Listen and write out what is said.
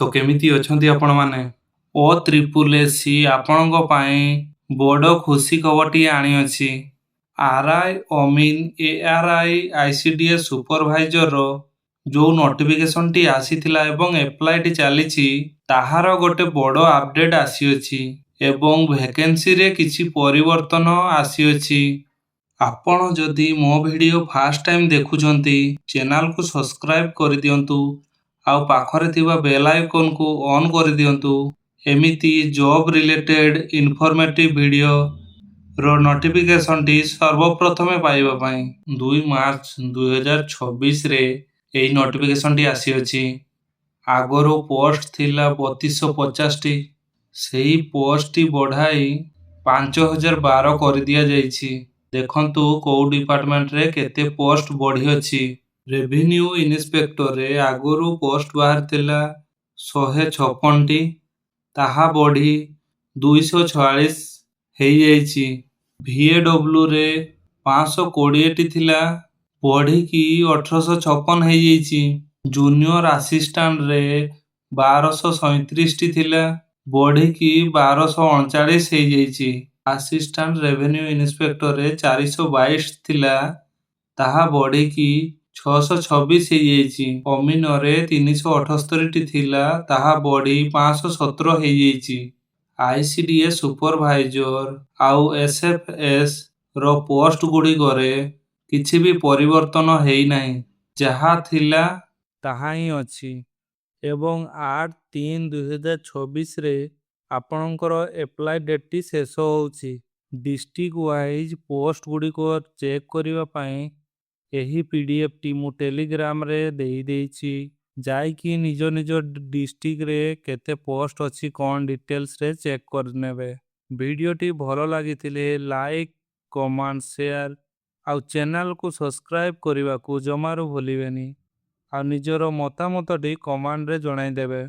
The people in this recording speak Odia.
तो केमिति अछंती आपण माने ओ त्रिपुल एसी आपणଙ୍କ ପାଇଁ ବଡ଼ ଖୁସି ଖବରଟିଏ ଆଣିଅଛି। ଆର୍ଆଇ ଅମିନ ଏଆର୍ଆଇ ଆଇସିଡିଏସ୍ ସୁପରଭାଇଜରର ଯୋଉ ନୋଟିଫିକେସନଟି ଆସିଥିଲା ଏବଂ ଏପ୍ଲାଇଟି ଚାଲିଛି ତାହାର ଗୋଟେ ବଡ଼ ଆପଡେଟ୍ ଆସିଅଛି ଏବଂ ଭ୍ୟାକେନ୍ସିରେ କିଛି ପରିବର୍ତ୍ତନ ଆସିଅଛି। ଆପଣ ଯଦି ମୋ ଭିଡ଼ିଓ ଫାର୍ଷ୍ଟ ଟାଇମ୍ ଦେଖୁଛନ୍ତି ଚ୍ୟାନେଲକୁ ସବସ୍କ୍ରାଇବ କରିଦିଅନ୍ତୁ ଆଉ ପାଖରେ ଥିବା ବେଲ୍ ଆଇକନକୁ ଅନ୍ କରିଦିଅନ୍ତୁ ଏମିତି ଜବ୍ ରିଲେଟେଡ୍ ଇନଫର୍ମେଟିଭ ଭିଡ଼ିଓର ନୋଟିଫିକେସନଟି ସର୍ବପ୍ରଥମେ ପାଇବା ପାଇଁ। 2 ମାର୍ଚ୍ଚ 2026ରେ ଏହି ନୋଟିଫିକେସନଟି ଆସିଅଛି। ଆଗରୁ ପୋଷ୍ଟ ଥିଲା 3250ଟି, ସେହି ପୋଷ୍ଟଟି ବଢ଼ାଇ 5012 କରିଦିଆଯାଇଛି। ଦେଖନ୍ତୁ କୋଉ ଡିପାର୍ଟମେଣ୍ଟରେ କେତେ ପୋଷ୍ଟ ବଢ଼ିଅଛି। ରେଭିନ୍ୟୁ ଇନ୍ସପେକ୍ଟରରେ ଆଗରୁ ପୋଷ୍ଟ ବାହାରିଥିଲା 156ଟି, ତାହା ବଢ଼ି 246 ହେଇଯାଇଛି। ଭିଏଡବ୍ଲ୍ୟୁରେ 520ଟି ଥିଲା, ବଢ଼ିକି 1856 ହେଇଯାଇଛି। ଜୁନିୟର ଆସିଷ୍ଟାଣ୍ଟରେ 1237ଟି ଥିଲା, ବଢ଼ିକି 1239 ହେଇଯାଇଛି। ଆସିଷ୍ଟାଣ୍ଟ ରେଭିନ୍ୟୁ ଇନ୍ସପେକ୍ଟରରେ 422 ଥିଲା, ତାହା ବଢ଼ିକି 626 ହେଇଯାଇଛି। ଅମିନରେ 378ଟି ଥିଲା, ତାହା ବଢ଼ି 517 ହେଇଯାଇଛି। ଆଇସିଡିଏସ୍ ସୁପରଭାଇଜର ଆଉ ଏସ୍ଏଫ୍ଏସ୍ ର ପୋଷ୍ଟ ଗୁଡ଼ିକରେ କିଛି ବି ପରିବର୍ତ୍ତନ ହେଇନାହିଁ, ଯାହା ଥିଲା ତାହା ହିଁ ଅଛି। ଏବଂ 8/3/2026ରେ ଆପଣଙ୍କର ଏପ୍ଲାଇ ଡେଟ୍ଟି ଶେଷ ହେଉଛି। ଡିଷ୍ଟ୍ରିକ୍ଟ ୱାଇଜ୍ ପୋଷ୍ଟ ଗୁଡ଼ିକ ଚେକ୍ କରିବା ପାଇଁ ଏହି ପିଡିଏଫ୍ଟି ମୁଁ ଟେଲିଗ୍ରାମରେ ଦେଇଦେଇଛି। ଯାଇକି ନିଜ ନିଜ ଡିଷ୍ଟ୍ରିକ୍ଟରେ କେତେ ପୋଷ୍ଟ ଅଛି କ'ଣ ଡିଟେଲ୍ସରେ ଚେକ୍ କରିନେବେ। ଭିଡ଼ିଓଟି ଭଲ ଲାଗିଥିଲେ ଲାଇକ୍, କମେଣ୍ଟ, ସେୟାର ଆଉ ଚ୍ୟାନେଲକୁ ସବସ୍କ୍ରାଇବ କରିବାକୁ ଜମାରୁ ଭୁଲିବେନି। ଆଉ ନିଜର ମତାମତଟି କମେଣ୍ଟରେ ଜଣାଇଦେବେ।